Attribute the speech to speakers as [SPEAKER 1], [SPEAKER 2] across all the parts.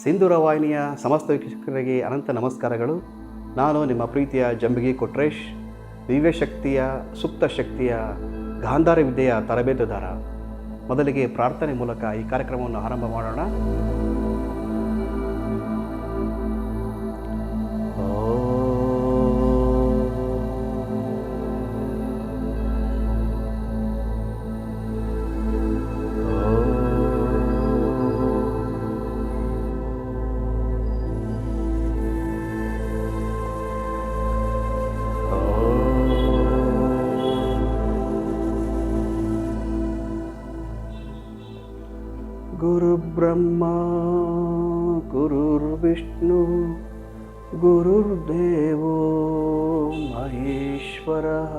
[SPEAKER 1] ಸಿಂಧೂರ ವಾಹಿನಿಯ ಸಮಸ್ತ ವೀಕ್ಷಕರಿಗೆ ಅನಂತ ನಮಸ್ಕಾರಗಳು. ನಾನು ನಿಮ್ಮ ಪ್ರೀತಿಯ ಜಂಬಿಗಿ ಕೊಟ್ರೇಶ್, ದಿವ್ಯಶಕ್ತಿಯ ಸುಪ್ತ ಶಕ್ತಿಯ ಗಾಂಧಾರ ವಿದ್ಯೆಯ ತರಬೇತುದಾರ. ಮೊದಲಿಗೆ ಪ್ರಾರ್ಥನೆ ಮೂಲಕ ಈ ಕಾರ್ಯಕ್ರಮವನ್ನು ಆರಂಭ ಮಾಡೋಣ. ಗುರುರ್ಬ್ರಹ್ಮ ಗುರುರ್ವಿಷ್ಣು ಗುರುರ್ದೇವೋ ಮಹೇಶ್ವರಃ,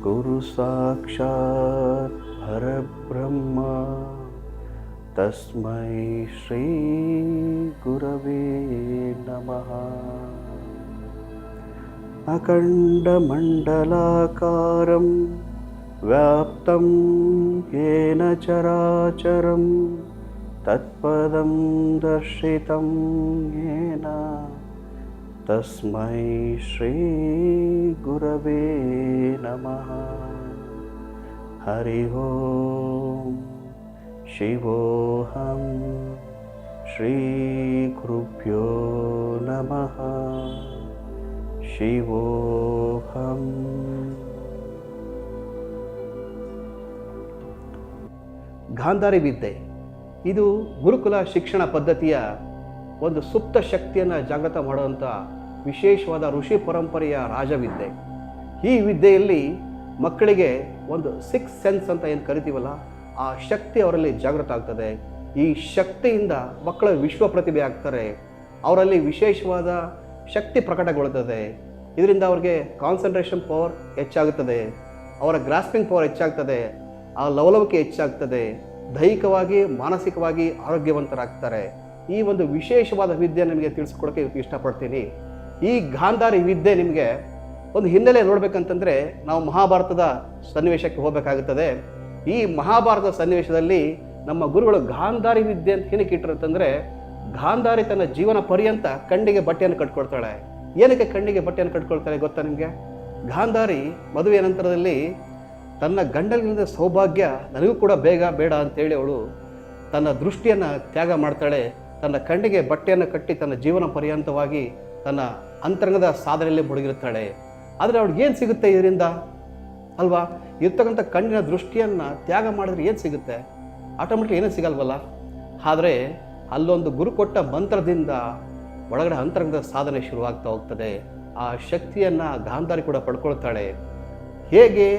[SPEAKER 1] ಗುರು ಸಾಕ್ಷಾತ್ ಪರಬ್ರಹ್ಮ ತಸ್ಮೈ ಶ್ರೀ ಗುರವೇ ನಮಃ. ಅಖಂಡಮಂಡಲಾಕಾರಂ ವ್ಯಾಪ್ತಂ ಯೇನ ಚರಾಚರಂ ತತ್ಪದಂ ದರ್ಶಿತಂ ಯೇನ ತಸ್ಮೈ ಶ್ರೀ ಗುರವೇ ನಮಃ. ಹರಿ ಓಂ ಶಿವೋಹಂ ಶ್ರೀ ಗುರುಭ್ಯೋ ನಮಃ. ಶಿವೋಹಂ. ಗಾಂಧಾರಿ ವಿದ್ಯೆ ಇದು ಗುರುಕುಲ ಶಿಕ್ಷಣ ಪದ್ಧತಿಯ ಒಂದು ಸುಪ್ತ ಶಕ್ತಿಯನ್ನು ಜಾಗೃತ ಮಾಡುವಂಥ ವಿಶೇಷವಾದ ಋಷಿ ಪರಂಪರೆಯ ರಾಜವಿದ್ಯೆ. ಈ ವಿದ್ಯೆಯಲ್ಲಿ ಮಕ್ಕಳಿಗೆ ಒಂದು ಸಿಕ್ಸ್ ಸೆನ್ಸ್ ಅಂತ ಏನು ಕರಿತೀವಲ್ಲ, ಆ ಶಕ್ತಿ ಅವರಲ್ಲಿ ಜಾಗೃತ ಆಗ್ತದೆ. ಈ ಶಕ್ತಿಯಿಂದ ಮಕ್ಕಳ ವಿಶ್ವ ಪ್ರತಿಭೆ ಆಗ್ತಾರೆ. ಅವರಲ್ಲಿ ವಿಶೇಷವಾದ ಶಕ್ತಿ ಪ್ರಕಟಗೊಳ್ಳುತ್ತದೆ. ಇದರಿಂದ ಅವ್ರಿಗೆ ಕಾನ್ಸಂಟ್ರೇಷನ್ ಪವರ್ ಹೆಚ್ಚಾಗುತ್ತದೆ, ಅವರ ಗ್ರಾಸ್ಪಿಂಗ್ ಪವರ್ ಹೆಚ್ಚಾಗ್ತದೆ, ಆ ಲವಲವಿಕೆ ಹೆಚ್ಚಾಗ್ತದೆ, ದೈಹಿಕವಾಗಿ ಮಾನಸಿಕವಾಗಿ ಆರೋಗ್ಯವಂತರಾಗ್ತಾರೆ. ಈ ಒಂದು ವಿಶೇಷವಾದ ವಿದ್ಯೆ ನಿಮಗೆ ತಿಳಿಸ್ಕೊಡೋಕ್ಕೆ ಇಷ್ಟಪಡ್ತೀನಿ. ಈ ಗಾಂಧಾರಿ ವಿದ್ಯೆ ನಿಮಗೆ ಒಂದು ಹಿನ್ನೆಲೆ ನೋಡ್ಬೇಕಂತಂದರೆ ನಾವು ಮಹಾಭಾರತದ ಸನ್ನಿವೇಶಕ್ಕೆ ಹೋಗಬೇಕಾಗುತ್ತದೆ. ಈ ಮಹಾಭಾರತ ಸನ್ನಿವೇಶದಲ್ಲಿ ನಮ್ಮ ಗುರುಗಳು ಗಾಂಧಾರಿ ವಿದ್ಯೆ ಅಂತ ಏನಕ್ಕೆ ಇಟ್ಟರು ಅಂತಂದರೆ, ಗಾಂಧಾರಿ ತನ್ನ ಜೀವನ ಪರ್ಯಂತ ಕಣ್ಣಿಗೆ ಬಟ್ಟೆಯನ್ನು ಕಟ್ಕೊಳ್ತಾಳೆ. ಏನಕ್ಕೆ ಕಣ್ಣಿಗೆ ಬಟ್ಟೆಯನ್ನು ಕಟ್ಕೊಳ್ತಾಳೆ ಗೊತ್ತಾ ನಿಮಗೆ? ಗಾಂಧಾರಿ ಮದುವೆಯ ನಂತರದಲ್ಲಿ ತನ್ನ ಗಂಡನಿಂದ ಸೌಭಾಗ್ಯ ನನಗೂ ಕೂಡ ಬೇಡ ಅಂತೇಳಿ ಅವಳು ತನ್ನ ದೃಷ್ಟಿಯನ್ನು ತ್ಯಾಗ ಮಾಡ್ತಾಳೆ. ತನ್ನ ಕಣ್ಣಿಗೆ ಬಟ್ಟೆಯನ್ನು ಕಟ್ಟಿ ತನ್ನ ಜೀವನ ಪರ್ಯಂತವಾಗಿ ತನ್ನ ಅಂತರಂಗದ ಸಾಧನೆಯಲ್ಲಿ ಮುಳುಗಿರುತ್ತಾಳೆ. ಆದರೆ ಅವ್ಳಿಗೆ ಏನು ಸಿಗುತ್ತೆ ಇದರಿಂದ ಅಲ್ವಾ? ಇರ್ತಕ್ಕಂಥ ಕಣ್ಣಿನ ದೃಷ್ಟಿಯನ್ನು ತ್ಯಾಗ ಮಾಡಿದ್ರೆ ಏನು ಸಿಗುತ್ತೆ? ಆಟೋಮೆಟಿಕ್ ಏನೂ ಸಿಗಲ್ವಲ್ಲ. ಆದರೆ ಅಲ್ಲೊಂದು ಗುರು ಕೊಟ್ಟ ಮಂತ್ರದಿಂದ ಒಳಗಡೆ ಅಂತರಂಗದ ಸಾಧನೆ ಶುರುವಾಗ್ತಾ ಹೋಗ್ತದೆ. ಆ ಶಕ್ತಿಯನ್ನು ಗಾಂಧಾರಿ ಕೂಡ ಪಡ್ಕೊಳ್ತಾಳೆ. ಹೇಗೆ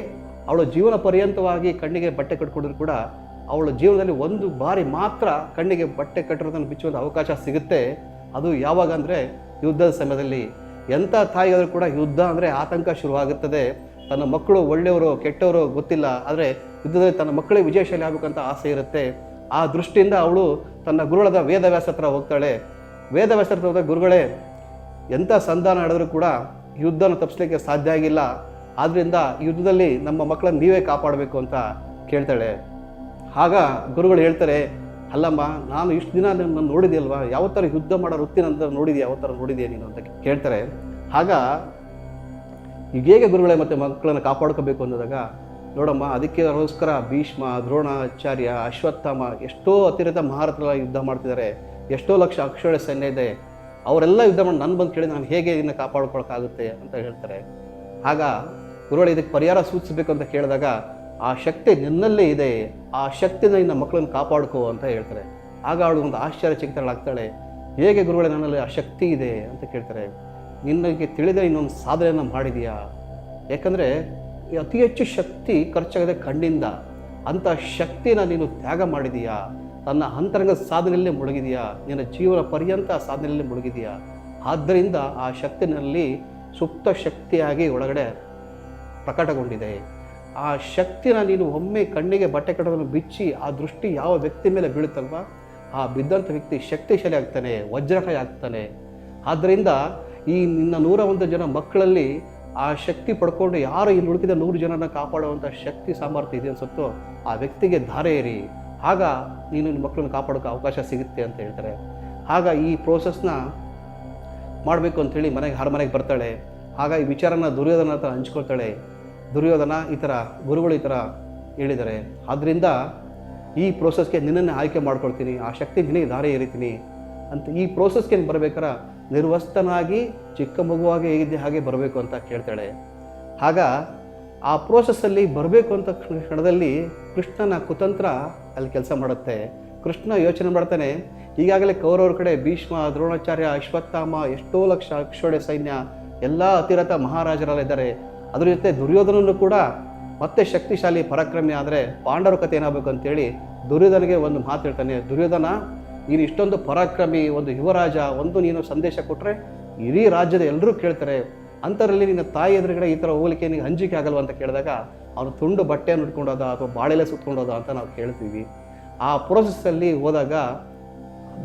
[SPEAKER 1] ಅವಳು ಜೀವನ ಪರ್ಯಂತವಾಗಿ ಕಣ್ಣಿಗೆ ಬಟ್ಟೆ ಕಟ್ಕೊಂಡ್ರು ಕೂಡ ಅವಳ ಜೀವನದಲ್ಲಿ ಒಂದು ಬಾರಿ ಮಾತ್ರ ಕಣ್ಣಿಗೆ ಬಟ್ಟೆ ಕಟ್ಟಿರೋದನ್ನು ಬಿಚ್ಚುವಂಥ ಅವಕಾಶ ಸಿಗುತ್ತೆ. ಅದು ಯಾವಾಗ ಅಂದರೆ ಯುದ್ಧದ ಸಮಯದಲ್ಲಿ. ಎಂಥ ತಾಯಿಯಾದರೂ ಕೂಡ ಯುದ್ಧ ಅಂದರೆ ಆತಂಕ ಶುರುವಾಗುತ್ತದೆ. ತನ್ನ ಮಕ್ಕಳು ಒಳ್ಳೆಯವರು ಕೆಟ್ಟವರು ಗೊತ್ತಿಲ್ಲ, ಆದರೆ ಯುದ್ಧದಲ್ಲಿ ತನ್ನ ಮಕ್ಕಳಿಗೆ ವಿಜಯಶಾಲಿ ಆಗಬೇಕಂತ ಆಸೆ ಇರುತ್ತೆ. ಆ ದೃಷ್ಟಿಯಿಂದ ಅವಳು ತನ್ನ ಗುರುಳಾದ ವೇದವ್ಯಾಸ ಹತ್ರ ಹೋಗ್ತಾಳೆ. ವೇದವ್ಯಾಸ ಹತ್ರ ಹೋದ ಗುರುಗಳೇ, ಎಂಥ ಸಂಧಾನ ನಡೆದರೂ ಕೂಡ ಯುದ್ಧನ ತಪ್ಪಿಸ್ಲಿಕ್ಕೆ ಸಾಧ್ಯ ಆಗಿಲ್ಲ, ಆದ್ದರಿಂದ ಯುದ್ಧದಲ್ಲಿ ನಮ್ಮ ಮಕ್ಕಳನ್ನು ನೀವೇ ಕಾಪಾಡಬೇಕು ಅಂತ ಕೇಳ್ತಾಳೆ. ಆಗ ಗುರುಗಳು ಹೇಳ್ತಾರೆ, ಅಲ್ಲಮ್ಮ, ನಾನು ಇಷ್ಟು ದಿನ ನನ್ನ ನೋಡಿದೆಯಲ್ವಾ, ಯಾವ ಥರ ಯುದ್ಧ ಮಾಡೋ ವೃತ್ತಿ ನಂತರ ನೋಡಿದೆಯಾ, ಯಾವ ಥರ ನೋಡಿದೆಯಾ ನೀನು ಅಂತ ಕೇಳ್ತಾರೆ. ಆಗ ಈಗ ಹೇಗೆ ಗುರುಗಳೇ ಮತ್ತೆ ಮಕ್ಕಳನ್ನು ಕಾಪಾಡ್ಕೋಬೇಕು ಅನ್ನೋದಾಗ, ನೋಡಮ್ಮ, ಅದಕ್ಕೋಸ್ಕರ ಭೀಷ್ಮ, ದ್ರೋಣಾಚಾರ್ಯ, ಅಶ್ವತ್ಥಾಮ ಎಷ್ಟೋ ಅತಿರಥ ಮಹಾರಥರ ಯುದ್ಧ ಮಾಡ್ತಿದ್ದಾರೆ, ಎಷ್ಟೋ ಲಕ್ಷ ಅಕ್ಷರ ಸೈನ್ಯ ಇದೆ, ಅವರೆಲ್ಲ ಯುದ್ಧ ಮಾಡಿ ನನ್ನ ಬಂದು ಕೇಳಿ ನಾನು ಹೇಗೆ ಇದನ್ನು ಕಾಪಾಡ್ಕೊಳಕ್ಕಾಗುತ್ತೆ ಅಂತ ಹೇಳ್ತಾರೆ. ಆಗ ಗುರುಗಳು ಇದಕ್ಕೆ ಪರಿಹಾರ ಸೂಚಿಸಬೇಕು ಅಂತ ಕೇಳಿದಾಗ, ಆ ಶಕ್ತಿ ನಿನ್ನಲ್ಲೇ ಇದೆ, ಆ ಶಕ್ತಿನ ನಿನ್ನ ಮಕ್ಕಳನ್ನು ಕಾಪಾಡ್ಕೋ ಅಂತ ಹೇಳ್ತಾರೆ. ಆಗ ಅವಳು ಒಂದು ಆಶ್ಚರ್ಯಚಕಿತಳಾಗ್ತಾಳೆ. ಹೇಗೆ ಗುರುಗಳೇ ನನ್ನಲ್ಲಿ ಆ ಶಕ್ತಿ ಇದೆ ಅಂತ ಕೇಳ್ತಾರೆ. ನಿನಗೆ ತಿಳಿದ ಇನ್ನೊಂದು ಸಾಧನೆಯನ್ನು ಮಾಡಿದೆಯಾ? ಯಾಕಂದರೆ ಅತಿ ಹೆಚ್ಚು ಶಕ್ತಿ ಖರ್ಚಾಗದೆ ಕಣ್ಣಿಂದ, ಅಂಥ ಶಕ್ತಿನ ನೀನು ತ್ಯಾಗ ಮಾಡಿದೀಯಾ? ತನ್ನ ಅಂತರಂಗ ಸಾಧನೆಯಲ್ಲೇ ಮುಳುಗಿದೆಯಾ? ನಿನ್ನ ಜೀವನ ಪರ್ಯಂತ ಸಾಧನೆಯಲ್ಲೇ ಮುಳುಗಿದೆಯಾ? ಆದ್ದರಿಂದ ಆ ಶಕ್ತಿನಲ್ಲಿ ಸುಪ್ತ ಶಕ್ತಿಯಾಗಿ ಒಳಗಡೆ ಪ್ರಕಟಗೊಂಡಿದೆ. ಆ ಶಕ್ತಿನ ನೀನು ಒಮ್ಮೆ ಕಣ್ಣಿಗೆ ಬಟ್ಟೆ ಕಟ್ಟೋದನ್ನು ಬಿಚ್ಚಿ ಆ ದೃಷ್ಟಿ ಯಾವ ವ್ಯಕ್ತಿ ಮೇಲೆ ಬೀಳುತ್ತಲ್ವ, ಆ ಬಿದ್ದಂಥ ವ್ಯಕ್ತಿ ಶಕ್ತಿಶಾಲಿ ಆಗ್ತಾನೆ, ವಜ್ರಕಾಯ ಆಗ್ತಾನೆ. ಆದ್ದರಿಂದ ಈ ನಿನ್ನ 101 ಜನ ಮಕ್ಕಳಲ್ಲಿ ಆ ಶಕ್ತಿ ಪಡ್ಕೊಂಡು ಯಾರು ಇಲ್ಲಿ ಉಳಿದ 100 ಜನನ ಕಾಪಾಡುವಂಥ ಶಕ್ತಿ ಸಾಮರ್ಥ್ಯ ಇದೆ ಅನ್ಸುತ್ತೋ ಆ ವ್ಯಕ್ತಿಗೆ ಧಾರೆ ಏರಿ ಆಗ ನೀನು ನಿನ್ನ ಮಕ್ಕಳನ್ನ ಕಾಪಾಡೋಕ್ಕೆ ಅವಕಾಶ ಸಿಗುತ್ತೆ ಅಂತ ಹೇಳ್ತಾರೆ. ಆಗ ಈ ಪ್ರೋಸೆಸ್ನ ಮಾಡಬೇಕು ಅಂಥೇಳಿ ಮನೆಗೆ ಬರ್ತಾಳೆ. ಆಗ ಈ ವಿಚಾರನ ದುರ್ಯೋಧನ ಹತ್ರ ಹಂಚ್ಕೊಳ್ತಾಳೆ. ದುರ್ಯೋಧನ ಈ ಥರ ಗುರುಗಳು ಈ ಥರ ಹೇಳಿದ್ದಾರೆ, ಆದ್ದರಿಂದ ಈ ಪ್ರೋಸೆಸ್ಗೆ ನಿನ್ನನ್ನು ಆಯ್ಕೆ ಮಾಡ್ಕೊಳ್ತೀನಿ, ಆ ಶಕ್ತಿ ನಿನಗೆ ದಾರಿ ಎರಿತೀನಿ ಅಂತ. ಈ ಪ್ರೋಸೆಸ್ಗೆ ನೀನು ಬರಬೇಕಾರೆ ನಿರ್ವಸ್ತನಾಗಿ ಚಿಕ್ಕ ಮಗುವಾಗಿ ಹೇಗಿದ್ದೆ ಹಾಗೆ ಬರಬೇಕು ಅಂತ ಕೇಳ್ತಾಳೆ. ಆಗ ಆ ಪ್ರೋಸೆಸ್ಸಲ್ಲಿ ಬರಬೇಕು ಅಂತ ಕ್ಷಣದಲ್ಲಿ ಕೃಷ್ಣನ ಕುತಂತ್ರ ಅಲ್ಲಿ ಕೆಲಸ ಮಾಡುತ್ತೆ. ಕೃಷ್ಣ ಯೋಚನೆ ಮಾಡ್ತಾನೆ, ಈಗಾಗಲೇ ಕೌರವರ ಕಡೆ ಭೀಷ್ಮ, ದ್ರೋಣಾಚಾರ್ಯ, ಅಶ್ವತ್ಥಾಮ, ಎಷ್ಟೋ ಲಕ್ಷ ಅಕ್ಷೋಡೆ ಸೈನ್ಯ, ಎಲ್ಲ ಅತಿರಥ ಮಹಾರಾಜರೆಲ್ಲ ಇದ್ದಾರೆ. ಅದ್ರ ಜೊತೆ ದುರ್ಯೋಧನನ್ನು ಕೂಡ ಮತ್ತೆ ಶಕ್ತಿಶಾಲಿ ಪರಾಕ್ರಮಿ, ಆದರೆ ಪಾಂಡವರ ಕಥೆ ಏನಾಗಬೇಕು ಅಂತೇಳಿ ದುರ್ಯೋಧನಿಗೆ ಒಂದು ಮಾತು ಹೇಳ್ತಾನೆ. ದುರ್ಯೋಧನ, ನೀನು ಇಷ್ಟೊಂದು ಪರಾಕ್ರಮಿ, ಒಂದು ಯುವರಾಜ, ಒಂದು ನೀನು ಸಂದೇಶ ಕೊಟ್ಟರೆ ಇಡೀ ರಾಜ್ಯದ ಎಲ್ಲರೂ ಕೇಳ್ತಾರೆ, ಅಂಥದ್ರಲ್ಲಿ ನಿನ್ನ ತಾಯಿ ಎದುರುಗಡೆ ಈ ಥರ ಹೋಲಿಕೆ ನಿನಗೆ ಹಂಚಿಕೆ ಆಗಲ್ವ ಅಂತ ಕೇಳಿದಾಗ ಅವನು ತುಂಡು ಬಟ್ಟೆಯನ್ನು ಉಟ್ಕೊಂಡೋದ ಅಥವಾ ಬಾಳೆಲೆ ಸುತ್ಕೊಂಡೋದ ಅಂತ ನಾವು ಕೇಳ್ತೀವಿ. ಆ ಪ್ರೋಸೆಸ್ಸಲ್ಲಿ ಹೋದಾಗ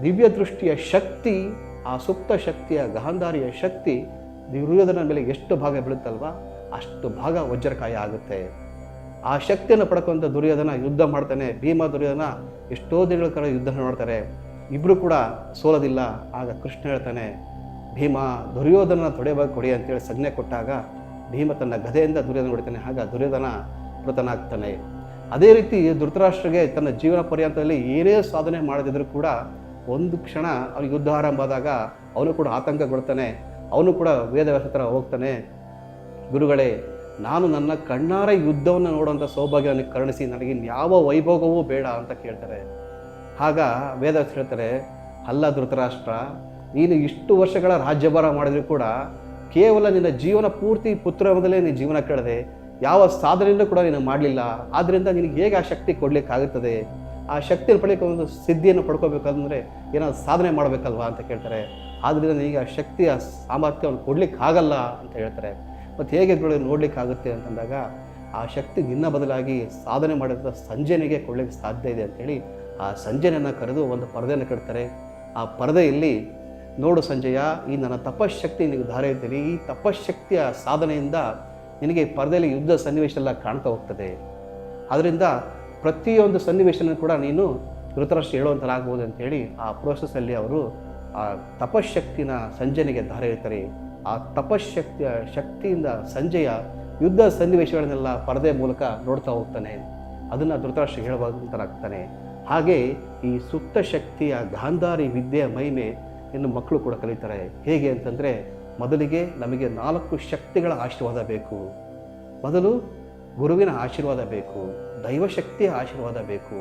[SPEAKER 1] ದಿವ್ಯ ದೃಷ್ಟಿಯ ಶಕ್ತಿ, ಆ ಸುಪ್ತ ಶಕ್ತಿಯ ಗಾಂಧಾರಿಯ ಶಕ್ತಿ ದುರ್ಯೋಧನ ಮೇಲೆ ಎಷ್ಟು ಭಾಗ ಬೀಳುತ್ತಲ್ವ ಅಷ್ಟು ಭಾಗ ವಜ್ರಕಾಯ ಆಗುತ್ತೆ. ಆ ಶಕ್ತಿಯನ್ನು ಪಡ್ಕೊಂತ ದುರ್ಯೋಧನ ಯುದ್ಧ ಮಾಡ್ತಾನೆ. ಭೀಮ ದುರ್ಯೋಧನ ಎಷ್ಟೋ ದಿನಗಳ ಕಾಲ ಯುದ್ಧ ಮಾಡ್ತಾರೆ, ಇಬ್ಬರು ಕೂಡ ಸೋಲೋದಿಲ್ಲ. ಆಗ ಕೃಷ್ಣ ಹೇಳ್ತಾನೆ, ಭೀಮ ದುರ್ಯೋಧನ ಕೊಡಿ ಅಂತೇಳಿ ಸಂಜ್ಞೆ ಕೊಟ್ಟಾಗ ಭೀಮ ತನ್ನ ಗದೆಯಿಂದ ದುರ್ಯೋಧನ ಹೊಡಿತಾನೆ. ಆಗ ದುರ್ಯೋಧನ ಮೃತನಾಗ್ತಾನೆ. ಅದೇ ರೀತಿ ಧೃತರಾಷ್ಟ್ರಗೆ ತನ್ನ ಜೀವನ ಪರ್ಯಂತದಲ್ಲಿ ಏನೇ ಸಾಧನೆ ಮಾಡದಿದ್ರೂ ಕೂಡ ಒಂದು ಕ್ಷಣ ಅವ್ನಿಗೆ ಯುದ್ಧ ಆರಂಭ ಆದಾಗ ಅವನು ಕೂಡ ಆತಂಕಗೊಳ್ತಾನೆ. ಅವನು ಕೂಡ ವೇದವ್ಯಾಸ ಹತ್ರ ಹೋಗ್ತಾನೆ, ಗುರುಗಳೇ, ನಾನು ನನ್ನ ಕಣ್ಣಾರೆ ಯುದ್ಧವನ್ನು ನೋಡುವಂಥ ಸೌಭಾಗ್ಯ ನನಗೆ ಕರುಣಿಸಿ, ನನಗೆ ಯಾವ ವೈಭೋಗವೂ ಬೇಡ ಅಂತ ಕೇಳ್ತಾರೆ. ಆಗ ವೇದವ್ಯಾಸ ಹೇಳ್ತಾರೆ, ಅಲ್ಲ ಧೃತರಾಷ್ಟ್ರ, ನೀನು ಇಷ್ಟು ವರ್ಷಗಳ ರಾಜ್ಯಭಾರ ಮಾಡಿದರೂ ಕೂಡ ಕೇವಲ ನಿನ್ನ ಜೀವನ ಪೂರ್ತಿ ಪುತ್ರವದಲ್ಲೇ ನೀನು ಜೀವನ ಕಳೆದೆ, ಯಾವ ಸಾಧನೆಯನ್ನು ಕೂಡ ನೀನು ಮಾಡಲಿಲ್ಲ. ಆದ್ದರಿಂದ ನಿನಗೆ ಹೇಗೆ ಆ ಶಕ್ತಿ ಕೊಡಲಿಕ್ಕಾಗುತ್ತದೆ? ಆ ಶಕ್ತಿಯನ್ನು ಪಡೆಯಕ್ಕೆ ಒಂದು ಸಿದ್ಧಿಯನ್ನು ಪಡ್ಕೋಬೇಕಂದ್ರೆ ಏನಾದ್ರು ಸಾಧನೆ ಮಾಡಬೇಕಲ್ವಾ ಅಂತ ಕೇಳ್ತಾರೆ. ಆದ್ದರಿಂದ ನಿನಗೆ ಆ ಶಕ್ತಿಯ ಸಾಮರ್ಥ್ಯವನ್ನು ಕೊಡ್ಲಿಕ್ಕೆ ಆಗಲ್ಲ ಅಂತ ಹೇಳ್ತಾರೆ. ಮತ್ತು ಹೇಗೆ ನೋಡಲಿಕ್ಕಾಗುತ್ತೆ ಅಂತಂದಾಗ ಆ ಶಕ್ತಿ ನಿನ್ನ ಬದಲಾಗಿ ಸಾಧನೆ ಮಾಡಿದ ಸಂಜಯನಿಗೆ ಕೊಡಲಿಕ್ಕೆ ಸಾಧ್ಯ ಇದೆ ಅಂಥೇಳಿ ಆ ಸಂಜಯನನ್ನು ಕರೆದು ಒಂದು ಪರದೆಯನ್ನು ಕಟ್ತಾರೆ. ಆ ಪರದೆಯಲ್ಲಿ, ನೋಡು ಸಂಜಯ, ಈ ನನ್ನ ತಪಶಕ್ತಿ ನಿನಗೆ ದಾರಿ ಇರ್ತೀನಿ, ಈ ತಪಶಕ್ತಿಯ ಸಾಧನೆಯಿಂದ ನಿನಗೆ ಪರದೆಯಲ್ಲಿ ಯುದ್ಧ ಸನ್ನಿವೇಶ ಎಲ್ಲ ಕಾಣ್ತಾ ಹೋಗ್ತದೆ. ಅದರಿಂದ ಪ್ರತಿಯೊಂದು ಸನ್ನಿವೇಶನೂ ಕೂಡ ನೀನು ಧೃತರಾಷ್ಟ್ರ ಹೇಳುವಂಥರಾಗ್ಬೋದು ಅಂತೇಳಿ ಆ ಪ್ರೋಸೆಸ್ಸಲ್ಲಿ ಅವರು ಆ ತಪಶಕ್ತಿನ ಸಂಜಯನಿಗೆ ದಾರಿ ಇರ್ತಾರೆ. ಆ ತಪಶಕ್ತಿಯ ಶಕ್ತಿಯಿಂದ ಸಂಜಯ ಯುದ್ಧ ಸನ್ನಿವೇಶಗಳನ್ನೆಲ್ಲ ಪರದೆ ಮೂಲಕ ನೋಡ್ತಾ ಹೋಗ್ತಾನೆ. ಅದನ್ನು ಧೃತರಾಷ್ಟ್ರ ಹೇಳುವಂಥರಾಗ್ತಾನೆ. ಹಾಗೆ ಈ ಸುಪ್ತ ಶಕ್ತಿಯ ಗಾಂಧಾರಿ ವಿದ್ಯೆಯ ಮಹಿಮೆ ಇನ್ನು ಮಕ್ಕಳು ಕೂಡ ಕಲಿತಾರೆ. ಹೇಗೆ ಅಂತಂದರೆ, ಮೊದಲಿಗೆ ನಮಗೆ 4 ಶಕ್ತಿಗಳ ಆಶೀರ್ವಾದ ಬೇಕು. ಮೊದಲು ಗುರುವಿನ ಆಶೀರ್ವಾದ ಬೇಕು, ದೈವಶಕ್ತಿಯ ಆಶೀರ್ವಾದ ಬೇಕು,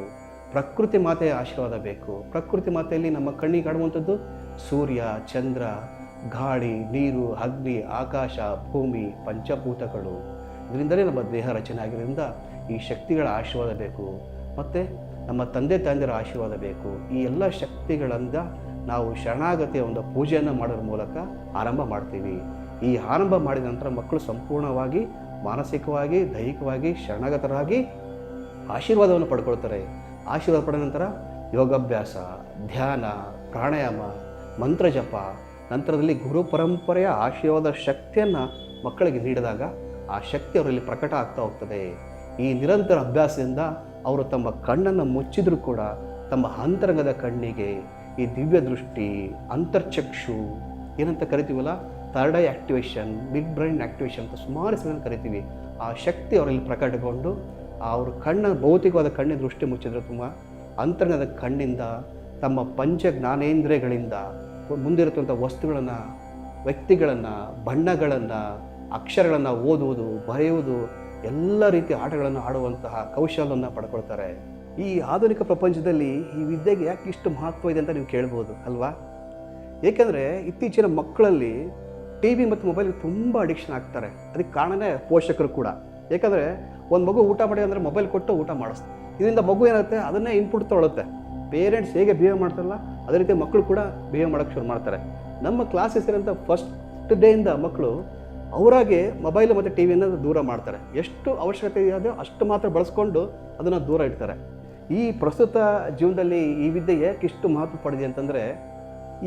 [SPEAKER 1] ಪ್ರಕೃತಿ ಮಾತೆಯ ಆಶೀರ್ವಾದ ಬೇಕು. ಪ್ರಕೃತಿ ಮಾತೆಯಲ್ಲಿ ನಮ್ಮ ಕಣ್ಣಿಗೆ ಕಾಣುವಂಥದ್ದು ಸೂರ್ಯ, ಚಂದ್ರ, ಗಾಳಿ, ನೀರು, ಅಗ್ನಿ, ಆಕಾಶ, ಭೂಮಿ, ಪಂಚಭೂತಗಳು. ಇದರಿಂದಲೇ ನಮ್ಮ ದೇಹ ರಚನೆ ಆಗಿರೋದ್ರಿಂದ ಈ ಶಕ್ತಿಗಳ ಆಶೀರ್ವಾದ ಬೇಕು. ಮತ್ತು ನಮ್ಮ ತಂದೆ ತಾಯಂದಿರ ಆಶೀರ್ವಾದ ಬೇಕು. ಈ ಎಲ್ಲ ಶಕ್ತಿಗಳಿಂದ ನಾವು ಶರಣಾಗತಿಯ ಒಂದು ಪೂಜೆಯನ್ನು ಮಾಡೋದ್ರ ಮೂಲಕ ಆರಂಭ ಮಾಡ್ತೀವಿ. ಈ ಆರಂಭ ಮಾಡಿದ ನಂತರ ಮಕ್ಕಳು ಸಂಪೂರ್ಣವಾಗಿ ಮಾನಸಿಕವಾಗಿ, ದೈಹಿಕವಾಗಿ ಶರಣಾಗತರಾಗಿ ಆಶೀರ್ವಾದವನ್ನು ಪಡ್ಕೊಳ್ತಾರೆ. ಆಶೀರ್ವಾದ ಪಡೆದ ನಂತರ ಯೋಗಾಭ್ಯಾಸ, ಧ್ಯಾನ, ಪ್ರಾಣಾಯಾಮ, ಮಂತ್ರ ಜಪ, ನಂತರದಲ್ಲಿ ಗುರು ಪರಂಪರೆಯ ಆಶೀರ್ವಾದ ಶಕ್ತಿಯನ್ನು ಮಕ್ಕಳಿಗೆ ನೀಡಿದಾಗ ಆ ಶಕ್ತಿ ಅವರಲ್ಲಿ ಪ್ರಕಟ ಆಗ್ತಾ ಹೋಗ್ತದೆ. ಈ ನಿರಂತರ ಅಭ್ಯಾಸದಿಂದ ಅವರು ತಮ್ಮ ಕಣ್ಣನ್ನು ಮುಚ್ಚಿದರೂ ಕೂಡ ತಮ್ಮ ಅಂತರಂಗದ ಕಣ್ಣಿಗೆ ಈ ದಿವ್ಯ ದೃಷ್ಟಿ, ಅಂತರ್ಚಕ್ಷು ಏನಂತ ಕರಿತೀವಲ್ಲ, third eye activation, big brain activation ಅಂತ ಸುಮಾರು ಹೆಸರನ್ನು ಕರಿತೀವಿ. ಆ ಶಕ್ತಿ ಅವರಲ್ಲಿ ಪ್ರಕಟಗೊಂಡು ಅವರು ಭೌತಿಕವಾದ ಕಣ್ಣಿನ ದೃಷ್ಟಿ ಮುಚ್ಚಿದ್ರೆ ತುಂಬ ಅಂತರಂಗದ ಕಣ್ಣಿಂದ ತಮ್ಮ ಪಂಚ ಜ್ಞಾನೇಂದ್ರಿಯಗಳಿಂದ ಮುಂದಿರುತ್ತಂಥ ವಸ್ತುಗಳನ್ನು, ವ್ಯಕ್ತಿಗಳನ್ನು, ಬಣ್ಣಗಳನ್ನು, ಅಕ್ಷರಗಳನ್ನು ಓದುವುದು, ಬರೆಯುವುದು, ಎಲ್ಲ ರೀತಿಯ ಆಟಗಳನ್ನು ಆಡುವಂತಹ ಕೌಶಲ್ಯವನ್ನು ಪಡ್ಕೊಳ್ತಾರೆ. ಈ ಆಧುನಿಕ ಪ್ರಪಂಚದಲ್ಲಿ ಈ ವಿದ್ಯೆಗೆ ಯಾಕೆ ಇಷ್ಟು ಮಹತ್ವ ಇದೆ ಅಂತ ನೀವು ಕೇಳ್ಬೋದು ಅಲ್ವಾ? ಏಕೆಂದರೆ ಇತ್ತೀಚಿನ ಮಕ್ಕಳಲ್ಲಿ ಟಿ ವಿ ಮತ್ತು ಮೊಬೈಲ್ಗೆ ತುಂಬ ಅಡಿಕ್ಷನ್ ಆಗ್ತಾರೆ. ಅದಕ್ಕೆ ಕಾರಣನೇ ಪೋಷಕರು ಕೂಡ. ಏಕೆಂದರೆ ಒಂದು ಮಗು ಊಟ ಮಾಡಿ ಅಂದರೆ ಮೊಬೈಲ್ ಕೊಟ್ಟು ಊಟ ಮಾಡಿಸ್ತಾರೆ. ಇದರಿಂದ ಮಗು ಏನಾಗುತ್ತೆ, ಅದನ್ನೇ ಇನ್ಪುಟ್ ತೊಗೊಳುತ್ತೆ. ಪೇರೆಂಟ್ಸ್ ಹೇಗೆ ಬಿಹೇವ್ ಮಾಡ್ತಾರಲ್ಲ ಅದೇ ರೀತಿ ಮಕ್ಕಳು ಕೂಡ ಬಿಹೇವ್ ಮಾಡೋಕ್ಕೆ ಶುರು ಮಾಡ್ತಾರೆ. ನಮ್ಮ ಕ್ಲಾಸಸ್ ಇರೋಂಥ ಫಸ್ಟ್ ಡೇಯಿಂದ ಮಕ್ಕಳು ಅವರಾಗೆ ಮೊಬೈಲ್ ಮತ್ತು ಟಿ ವಿಯನ್ನು ದೂರ ಮಾಡ್ತಾರೆ. ಎಷ್ಟು ಅವಶ್ಯಕತೆ ಇದೆಯೋ ಅಷ್ಟು ಮಾತ್ರ ಬಳಸ್ಕೊಂಡು ಅದನ್ನು ದೂರ ಇಡ್ತಾರೆ. ಈ ಪ್ರಸ್ತುತ ಜೀವನದಲ್ಲಿ ಈ ವಿದ್ಯೆ ಯಾಕೆ ಇಷ್ಟು ಮಹತ್ವ ಪಡೆದಿದೆ ಅಂತಂದರೆ,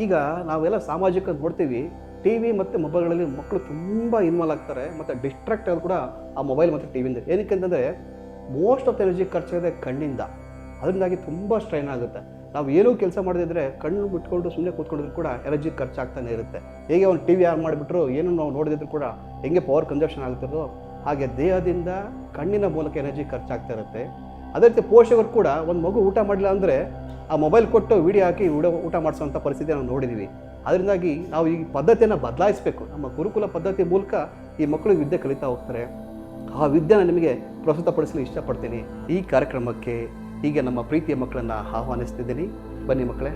[SPEAKER 1] ಈಗ ನಾವೆಲ್ಲ ಸಾಮಾಜಿಕ ನೋಡ್ತೀವಿ, ಟಿ ವಿ ಮತ್ತು ಮೊಬೈಲ್ಗಳಲ್ಲಿ ಮಕ್ಕಳು ತುಂಬ ಇನ್ವಾಲ್ವ್ ಆಗ್ತಾರೆ ಮತ್ತು ಡಿಸ್ಟ್ರಾಕ್ಟ್ ಆಗೋದು ಕೂಡ ಆ ಮೊಬೈಲ್ ಮತ್ತು ಟಿ ವಿಯಿಂದ. ಏನಕ್ಕೆ ಅಂತಂದರೆ ಮೋಸ್ಟ್ ಆಫ್ ದ ಎನರ್ಜಿ ಖರ್ಚಾಗಿದೆ ಕಣ್ಣಿಂದ. ಅದರಿಂದಾಗಿ ತುಂಬ ಸ್ಟ್ರೈನ್ ಆಗುತ್ತೆ. ನಾವು ಏನೂ ಕೆಲಸ ಮಾಡದಿದ್ದರೆ ಕಣ್ಣು ಬಿಟ್ಕೊಂಡು ಸುಮ್ಮನೆ ಕೂತ್ಕೊಂಡಿದ್ರು ಕೂಡ ಎನರ್ಜಿ ಖರ್ಚಾಗ್ತಾನೆ ಇರುತ್ತೆ. ಹೇಗೆ ಒಂದು ಟಿ ವಿ ಆನ್ ಮಾಡಿಬಿಟ್ರು ಏನು ನಾವು ನೋಡಿದ್ರು ಕೂಡ ಹೆಂಗೆ ಪವರ್ ಕನ್ಸಪ್ಷನ್ ಆಗ್ತಿರೋ ಹಾಗೆ ದೇಹದಿಂದ ಕಣ್ಣಿನ ಮೂಲಕ ಎನರ್ಜಿ ಖರ್ಚಾಗ್ತಾ ಇರುತ್ತೆ. ಅದೇ ರೀತಿ ಪೋಷಕರು ಕೂಡ ಒಂದು ಮಗು ಊಟ ಮಾಡಿಲ್ಲ ಅಂದರೆ ಆ ಮೊಬೈಲ್ ಕೊಟ್ಟು ವಿಡಿಯೋ ಹಾಕಿ ಊಟ ಮಾಡಿಸೋಂಥ ಪರಿಸ್ಥಿತಿ ನಾವು ನೋಡಿದ್ದೀವಿ. ಅದರಿಂದಾಗಿ ನಾವು ಈ ಪದ್ಧತಿಯನ್ನು ಬದಲಾಯಿಸಬೇಕು. ನಮ್ಮ ಗುರುಕುಲ ಪದ್ಧತಿ ಮೂಲಕ ಈ ಮಕ್ಕಳು ವಿದ್ಯೆ ಕಲಿತಾ ಹೋಗ್ತಾರೆ. ಆ ವಿದ್ಯೆನ ನಿಮಗೆ ಪ್ರಸ್ತುತಪಡಿಸಲು ಇಷ್ಟಪಡ್ತೀನಿ. ಈ ಕಾರ್ಯಕ್ರಮಕ್ಕೆ ಹೀಗೆ ನಮ್ಮ ಪ್ರೀತಿಯ ಮಕ್ಕಳನ್ನು ಆಹ್ವಾನಿಸ್ತಿದ್ದೀನಿ. ಬನ್ನಿ ಮಕ್ಕಳೇ,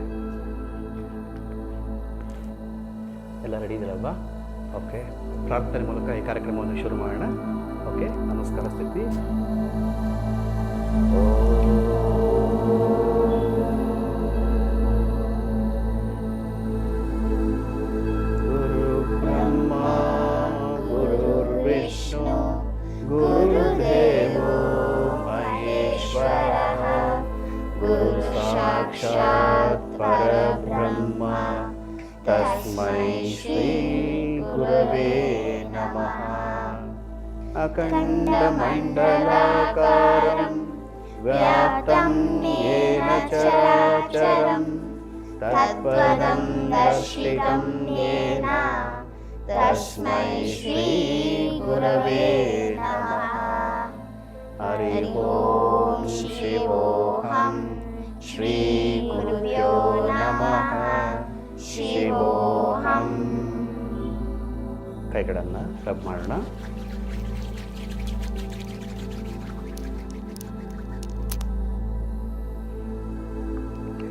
[SPEAKER 1] ಎಲ್ಲ ರೆಡಿ ಇದ್ದೀರಲ್ವಾ? ಓಕೆ, ಪ್ರಾರ್ಥನೆ ಮೂಲಕ ಈ ಕಾರ್ಯಕ್ರಮವನ್ನು ಶುರು ಮಾಡೋಣ. ಓಕೆ, ನಮಸ್ಕಾರ ಸ್ಥಿತಿ. ಗುರು ಬ್ರಹ್ಮ ಗುರುರ್ವಿಷ್ಣು ಗುರುದೇವೋ ಮಹೇಶ್ವರಃ ಗುರು ಸಾಕ್ಷಾತ್ ಪರಬ್ರಹ್ಮ ತಸ್ಮೈ ಶ್ರೀ ಗುರವೇ ನಮಃ. ಅಖಂಡಮಂಡಲಾಕಾರಂ ವ್ಯಾಪ್ತಂ ಯೇನ ಚರಾಚರಂ ತತ್ಪದಂ ದರ್ಶಿತಂ ಯೇನ ತಸ್ಮೈ ಶ್ರೀ ಗುರವೇ ನಮಃ. ಹರಿ ಓಂ ಶಿವೋಹಂ ಶ್ರೀ ಗುರುಭ್ಯೋ ನಮಃ ಶಿವೋಹಂ. ಕೈಗಳನ್ನು ರಬ್ ಮಾಡೋಣ.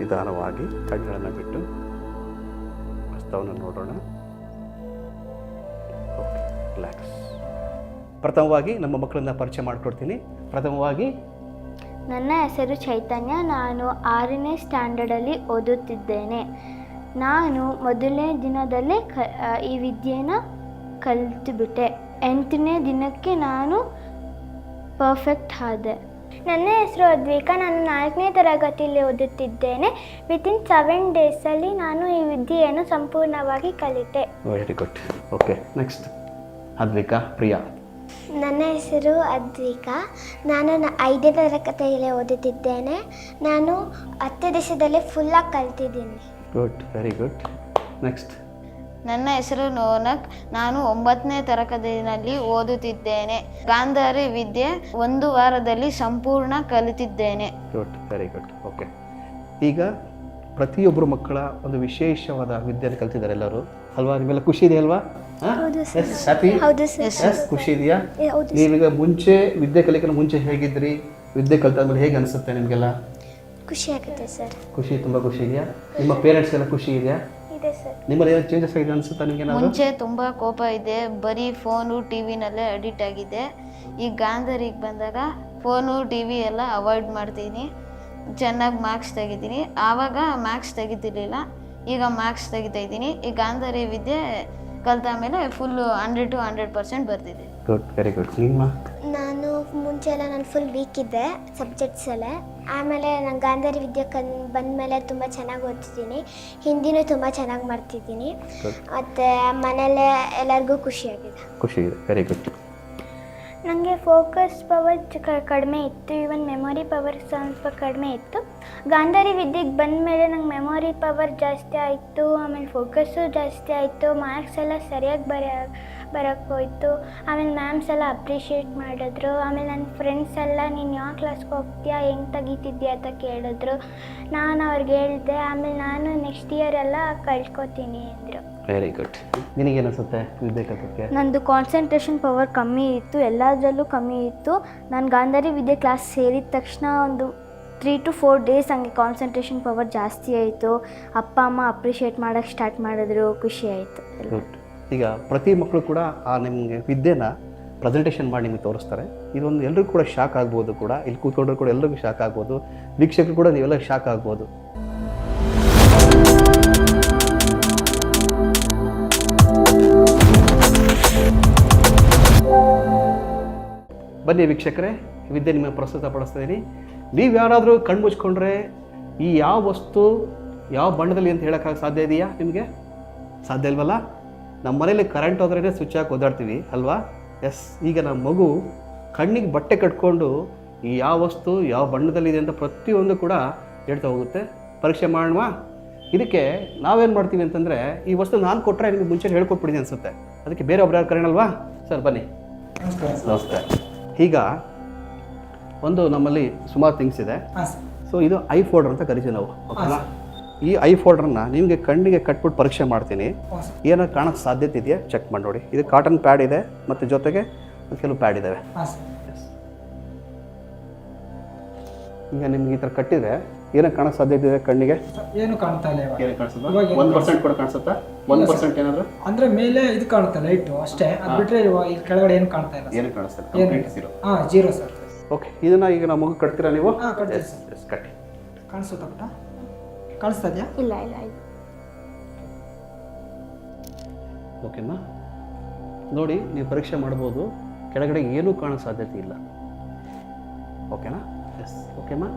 [SPEAKER 1] ನಿಧಾನವಾಗಿ ಕಣ್ಣುಗಳನ್ನು ಬಿಟ್ಟು ಹಸ್ತವನ್ನು ನೋಡೋಣ. Okay, relax. ಪ್ರಥಮವಾಗಿ ನಮ್ಮ ಮಕ್ಕಳನ್ನ ಪರಿಚಯ ಮಾಡಿಕೊಡ್ತೀನಿ. ಪ್ರಥಮವಾಗಿ
[SPEAKER 2] ನನ್ನ ಹೆಸರು ಚೈತನ್ಯ. ನಾನು 6ನೇ ಸ್ಟ್ಯಾಂಡರ್ಡಲ್ಲಿ ಓದುತ್ತಿದ್ದೇನೆ. ನಾನು ಮೊದಲನೇ ದಿನದಲ್ಲೇ ಈ ವಿದ್ಯೆನ ಕಲಿತುಬಿಟ್ಟೆ. 8ನೇ ದಿನಕ್ಕೆ ನಾನು ಪರ್ಫೆಕ್ಟ್ ಆದೆ.
[SPEAKER 3] ನನ್ನ ಹೆಸರು ಅದ್ವಿಕಾ. ನಾನು 4ನೇ ತರಗತಿಯಲ್ಲಿ ಓದುತ್ತಿದ್ದೇನೆ. ವಿತಿನ್ 7 ಡೇಸಲ್ಲಿ ನಾನು ಈ ವಿದ್ಯೆಯನ್ನು ಸಂಪೂರ್ಣವಾಗಿ ಕಲಿತೆ.
[SPEAKER 1] Very good. Okay, next Advika. Priya.
[SPEAKER 3] ನನ್ನ ಹೆಸರು ಅದ್ವಿಕಾ. ನಾನು 5ನೇ ತರಗತಿಯಲ್ಲಿ ಓದುತ್ತಿದ್ದೇನೆ. ನಾನು 10 ದಿವಸದಲ್ಲಿ ಫುಲ್ಲಾಗಿ ಕಲ್ತಿದ್ದೀನಿ.
[SPEAKER 1] Good, very good. ನೆಕ್ಸ್ಟ್
[SPEAKER 4] ನನ್ನ ಹೆಸರು ನೋನಕ್. ನಾನು 9ನೇ ತರಗತಿಯಲ್ಲಿ ಓದುತ್ತಿದ್ದೇನೆ. ಗಾಂಧಾರಿ ವಿದ್ಯೆ 1 ವಾರದಲ್ಲಿ ಸಂಪೂರ್ಣ ಕಲಿತಿದ್ದೇನೆ.
[SPEAKER 1] Good, very good. ಓಕೆ, ಈಗ ಪ್ರತಿಯೊಬ್ಬರು ಮಕ್ಕಳ ಒಂದು ವಿಶೇಷವಾದ ವಿದ್ಯೆಯನ್ನು ಕಲ್ತಿದ್ದಾರೆ ಎಲ್ಲರೂ ಅಲ್ವಾ? ನಿಮ್ಮೆಲ್ಲ ಖುಷಿ ಇದೆ ಅಲ್ವಾ? ಹ್ಯಾಪಿ? ಖುಷಿ ಇದೆಯಾ? ನೀವೀಗ ಮುಂಚೆ ವಿದ್ಯೆ ಕಲಿಕಲು ಮುಂಚೆ ಹೇಗಿದ್ರಿ? ವಿದ್ಯೆ ಕಲಿತಾದ್ಮೇಲೆ ಹೇಗೆ ಅನಿಸುತ್ತೆ ನಿಮಗೆಲ್ಲ?
[SPEAKER 3] ಖುಷಿ ಆಗುತ್ತೆ ಸರ್.
[SPEAKER 1] ಖುಷಿ, ತುಂಬ ಖುಷಿ ಇದೆಯಾ? ನಿಮ್ಮ ಪೇರೆಂಟ್ಸ್ ಎಲ್ಲ ಖುಷಿ ಇದೆಯಾ?
[SPEAKER 3] ಇದೆ ಸರ್.
[SPEAKER 1] ನಿಮ್ಮಲ್ಲಿ ಏನು ಚೇಂಜಸ್ ಆಗಿದೆ ಅನಿಸುತ್ತಾ ನಿಮಗೆ?
[SPEAKER 4] ಮುಂಚೆ ತುಂಬ ಕೋಪ ಇದೆ, ಬರೀ ಫೋನು ಟಿವಿನಲ್ಲೇ ಅಡಿಕ್ಟ್ ಆಗಿದೆ. ಈಗ ಗಾಂಧಾರಿಗೆ ಬಂದಾಗ ಫೋನು ಟಿವಿ ಎಲ್ಲ ಅವಾಯ್ಡ್ ಮಾಡ್ತೀನಿ. ಚೆನ್ನಾಗಿ ಮಾರ್ಕ್ಸ್ ತೆಗಿತೀನಿ. ಆವಾಗ ಮಾರ್ಕ್ಸ್ ತೆಗಿತಿರ್ಲಿಲ್ಲ, ಈಗ ಮಾರ್ಕ್ಸ್ ತೆಗಿತಾ ಇದ್ದೀನಿ. ಈ ಗಾಂಧಾರಿ ವಿದ್ಯೆ ಕಲ್ತ ಮೇಲೆ ಫುಲ್ಲು 100 to 100% ಬರ್ತಿದೆ.
[SPEAKER 1] Good, very good. ನಿಮ್ಮ
[SPEAKER 3] ನಾನು ಮುಂಚೆ ಎಲ್ಲ ನಾನು ಫುಲ್ ವೀಕ್ ಇದ್ದೆ ಸಬ್ಜೆಕ್ಟ್ಸಲ್ಲೇ. ಆಮೇಲೆ ನಾನು ಗಾಂಧಾರಿ ವಿದ್ಯೆ ಬಂದಮೇಲೆ ತುಂಬ ಚೆನ್ನಾಗಿ ಓದ್ತಿದ್ದೀನಿ. ಹಿಂದಿನೂ ತುಂಬ ಚೆನ್ನಾಗಿ ಮಾಡ್ತಿದ್ದೀನಿ. ಮತ್ತು ಮನೆಯಲ್ಲೇ ಎಲ್ಲರಿಗೂ ಖುಷಿಯಾಗಿದೆ.
[SPEAKER 1] ಖುಷಿ ಇದೆ, ವೆರಿ ಗುಡ್.
[SPEAKER 3] ನನಗೆ ಫೋಕಸ್ ಪವರ್ ಕಡಿಮೆ ಇತ್ತು. ಈವನ್ ಮೆಮೊರಿ ಪವರ್ ಸ್ವಲ್ಪ ಕಡಿಮೆ ಇತ್ತು. ಗಾಂಧಾರಿ ವಿದ್ಯೆಗೆ ಬಂದಮೇಲೆ ನಂಗೆ ಮೆಮೊರಿ ಪವರ್ ಜಾಸ್ತಿ ಆಯಿತು. ಆಮೇಲೆ ಫೋಕಸ್ಸು ಜಾಸ್ತಿ ಆಯಿತು. ಮಾರ್ಕ್ಸ್ ಎಲ್ಲ ಸರಿಯಾಗಿ ಬರೋಕ್ಕೆ ಹೋಯ್ತು. ಆಮೇಲೆ ಮ್ಯಾಮ್ಸ್ ಎಲ್ಲ ಅಪ್ರಿಷಿಯೇಟ್ ಮಾಡಿದ್ರು. ಆಮೇಲೆ ನನ್ನ ಫ್ರೆಂಡ್ಸ್ ಎಲ್ಲ ನೀನು ಯಾವ ಕ್ಲಾಸ್ಗೆ ಹೋಗ್ತೀಯಾ, ಹೆಂಗೆ ತೆಗಿತಿದ್ಯಾ ಅಂತ ಕೇಳಿದ್ರು. ನಾನು ಅವ್ರಿಗೆ ಹೇಳಿದೆ. ಆಮೇಲೆ ನಾನು ನೆಕ್ಸ್ಟ್ ಇಯರ್ ಎಲ್ಲ ಕಳ್ಕೊತೀನಿ ಅಂದರು.
[SPEAKER 1] Very good. ನಿನಗೇನು ಅನಿಸುತ್ತೆ ವಿದ್ಯೆ ಕಲಿತಕ್ಕೆ?
[SPEAKER 2] ನಂದು ಕಾನ್ಸಂಟ್ರೇಷನ್ ಪವರ್ ಕಮ್ಮಿ ಇತ್ತು, ಎಲ್ಲದರಲ್ಲೂ ಕಮ್ಮಿ ಇತ್ತು. ನಾನು ಗಾಂಧಾರಿ ವಿದ್ಯೆ ಕ್ಲಾಸ್ ಸೇರಿದ ತಕ್ಷಣ ಒಂದು 3 to 4 ಡೇಸ್ ಹಂಗೆ ಕಾನ್ಸಂಟ್ರೇಷನ್ ಪವರ್ ಜಾಸ್ತಿ ಆಯಿತು. ಅಪ್ಪ ಅಮ್ಮ ಅಪ್ರಿಷಿಯೇಟ್ ಮಾಡೋಕ್ಕೆ ಸ್ಟಾರ್ಟ್ ಮಾಡಿದ್ರು. ಖುಷಿ ಆಯಿತು.
[SPEAKER 1] ಗುಡ್. ಈಗ ಪ್ರತಿ ಮಕ್ಕಳು ಕೂಡ ಆ ನಿಮಗೆ ವಿದ್ಯೆನ ಪ್ರೆಸೆಂಟೇಷನ್ ಮಾಡಿ ನಿಮಗೆ ತೋರಿಸ್ತಾರೆ. ಇದೊಂದು ಎಲ್ರಿಗೂ ಕೂಡ ಶಾಕ್ ಆಗ್ಬೋದು ಕೂಡ. ಇಲ್ಲಿ ಕೂತ್ಕೊಂಡ್ರು ಕೂಡ ಎಲ್ರಿಗೂ ಶಾಕ್ ಆಗ್ಬೋದು. ವೀಕ್ಷಕರು ಕೂಡ ನೀವೆಲ್ಲ ಶಾಕ್ ಆಗ್ಬೋದು. ಬನ್ನಿ ವೀಕ್ಷಕರೇ, ವಿದ್ಯೆ ನಿಮಗೆ ಪ್ರಸ್ತುತಪಡಿಸ್ತಾ ಇದ್ದೀನಿ. ನೀವು ಯಾರಾದರೂ ಕಣ್ಣು ಮುಚ್ಕೊಂಡ್ರೆ ಈ ಯಾವ ವಸ್ತು ಯಾವ ಬಣ್ಣದಲ್ಲಿ ಅಂತ ಹೇಳೋಕ್ಕಾಗ ಸಾಧ್ಯ ಇದೆಯಾ? ನಿಮಗೆ ಸಾಧ್ಯ ಇಲ್ವಲ್ಲ? ನಮ್ಮ ಮನೇಲಿ ಕರೆಂಟ್ ಹೋದ್ರೇ ಸ್ವಿಚ್ ಹಾಕಿ ಓದಾಡ್ತೀವಿ ಅಲ್ವಾ? ಎಸ್. ಈಗ ನಮ್ಮ ಮಗು ಕಣ್ಣಿಗೆ ಬಟ್ಟೆ ಕಟ್ಕೊಂಡು ಈ ಯಾವ ವಸ್ತು ಯಾವ ಬಣ್ಣದಲ್ಲಿದೆ ಅಂತ ಪ್ರತಿಯೊಂದು ಕೂಡ ಹೇಳ್ತಾ ಹೋಗುತ್ತೆ. ಪರೀಕ್ಷೆ ಮಾಡೋಣ. ಇದಕ್ಕೆ ನಾವೇನು ಮಾಡ್ತೀವಿ ಅಂತಂದರೆ, ಈ ವಸ್ತು ನಾನು ಕೊಟ್ಟರೆ ನಿಮಗೆ ಮುಂಚೆ ಹೇಳ್ಕೊಟ್ಬಿಟ್ಟಿದೆ ಅನಿಸುತ್ತೆ, ಅದಕ್ಕೆ ಬೇರೆ ಒಬ್ರು ಯಾರು ಕರೆಯಲ್ವಾ? ಸರ್ ಬನ್ನಿ. ನಮಸ್ಕಾರ. ಈಗ ಒಂದು ನಮ್ಮಲ್ಲಿ ಸುಮಾರು ಥಿಂಗ್ಸ್ ಇದೆ. ಸೊ ಇದು ಐ ಫೋಲ್ಡರ್ ಅಂತ ಕರಿತೀವಿ ನಾವು, ಓಕೆನಾ? ಈ ಐ ಫೋಲ್ಡರ್ನ ನಿಮಗೆ ಕಣ್ಣಿಗೆ ಕಟ್ಬಿಟ್ಟು ಪರೀಕ್ಷೆ ಮಾಡ್ತೀನಿ. ಏನಾದ್ರು ಕಾಣೋಕ್ಕೆ ಸಾಧ್ಯತೆ ಇದೆಯಾ ಚೆಕ್ ಮಾಡಿ ನೋಡಿ. ಇದು ಕಾಟನ್ ಪ್ಯಾಡ್ ಇದೆ ಮತ್ತು ಜೊತೆಗೆ ಕೆಲವು ಪ್ಯಾಡ್ ಇದ್ದಾವೆ. ಈಗ ನಿಮ್ಗೆ ಈ ಥರ ಕಟ್ಟಿದ್ರೆ ಏನಕ್ಕೆ ಕಾಣೋಕ್ಕೆ ಸಾಧ್ಯತೆ ಇದೆ ಕಣ್ಣಿಗೆ?
[SPEAKER 5] ಏನು ಕಾಣ್ತಾ ಇಲ್ಲ.
[SPEAKER 1] ಏನು ಕಾಣಿಸುತ್ತಾ? 1% ಕೂಡ ಕಾಣಿಸುತ್ತಾ? 1% ಏನಾದರೂ
[SPEAKER 5] ಅಂದ್ರೆ ಮೇಲೆ ಇದು ಕಾಣುತ್ತೆ ಲೈಟು ಅಷ್ಟೇ, ಅದು ಬಿಟ್ಟರೆ ಈ ಕೆಳಗಡೆ ಏನು ಕಾಣ್ತಾ ಇಲ್ಲ.
[SPEAKER 1] ಏನು ಕಾಣಿಸ್ತಾರೆ?
[SPEAKER 5] Zero sir.
[SPEAKER 1] ಓಕೆ, ಇದನ್ನ ಈಗ ನಾವು ಮಗು ಕಟ್ತೀರಾ ನೀವು?
[SPEAKER 5] ಕಟ್ತೀವಿ
[SPEAKER 1] ಎಸ್ ಕಟ್ಟಿ.
[SPEAKER 5] ಕಾಣಿಸುತ್ತಾ ಪುಟ್ಟ? ಕಾಣಿಸ್ತಾ ಇದೆಯಾ?
[SPEAKER 2] ಇಲ್ಲ.
[SPEAKER 1] ಓಕೆನಾ? ನೋಡಿ, ನೀವು ಪರೀಕ್ಷೆ ಮಾಡ್ಬೋದು. ಕೆಳಗಡೆ ಏನೂ ಕಾಣೋ ಸಾಧ್ಯತೆ ಇಲ್ಲ. ಓಕೆನಾ? ಎಸ್. ಓಕೆನಾ?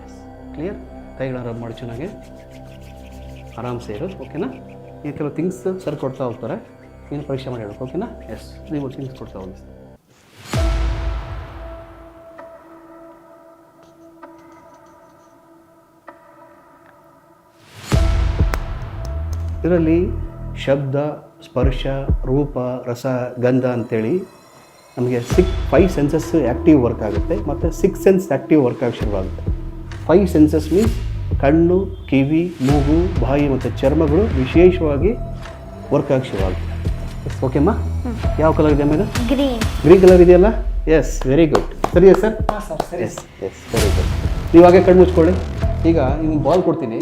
[SPEAKER 1] ಎಸ್. ಕ್ಲಿಯರ್? ಕೈಗಳ ರಬ್ ಮಾಡಿ ಚೆನ್ನಾಗಿ ಆರಾಮ್ಸೆ ಇರು. ಓಕೆನಾ? ಈ ಕೆಲವು ಥಿಂಗ್ಸ್ ಸರ್ ಕೊಡ್ತಾ ಹೋಗ್ತಾರೆ, ನೀನು ಪರೀಕ್ಷೆ ಮಾಡಿ ಹೇಳಬೇಕು. ಓಕೆನಾ? ಎಸ್, ನೀವು ಥಿಂಗ್ಸ್ ಕೊಡ್ತಾ ಹೋಗಿ. ಇದರಲ್ಲಿ ಶಬ್ದ, ಸ್ಪರ್ಶ, ರೂಪ, ರಸ, ಗಂಧ ಅಂತೇಳಿ ನಮಗೆ 5 ಸೆನ್ಸಸ್ ಆ್ಯಕ್ಟಿವ್ ವರ್ಕ್ ಆಗುತ್ತೆ ಮತ್ತು 6 ಸೆನ್ಸ್ ಆ್ಯಕ್ಟಿವ್ ವರ್ಕ್ ಆಗಿ ಶುರುವಾಗುತ್ತೆ. 5 ಸೆನ್ಸಸ್ ಮೀನ್ಸ್ ಕಣ್ಣು, ಕಿವಿ, ಮೂಗು, ಬಾಯಿ ಮತ್ತು ಚರ್ಮಗಳು ವಿಶೇಷವಾಗಿ ವರ್ಕ್ ಆಗಿ ಶುರುವಾಗುತ್ತೆ. ಓಕೆಮ್ಮ? ಯಾವ ಕಲರ್ ಇದೆ ಆಮೇಲೆ? ಗ್ರೀನ್ ಕಲರ್ ಇದೆಯಲ್ಲ? Yes, very good. ಸರಿಯಾ sir? Yes yes, very good. ನೀವು ಹಾಗೆ ಕಣ್ಣು ಮುಚ್ಕೊಳ್ಳಿ. ಈಗ ನಿಮ್ಗೆ ಬಾಲ್ ಕೊಡ್ತೀನಿ.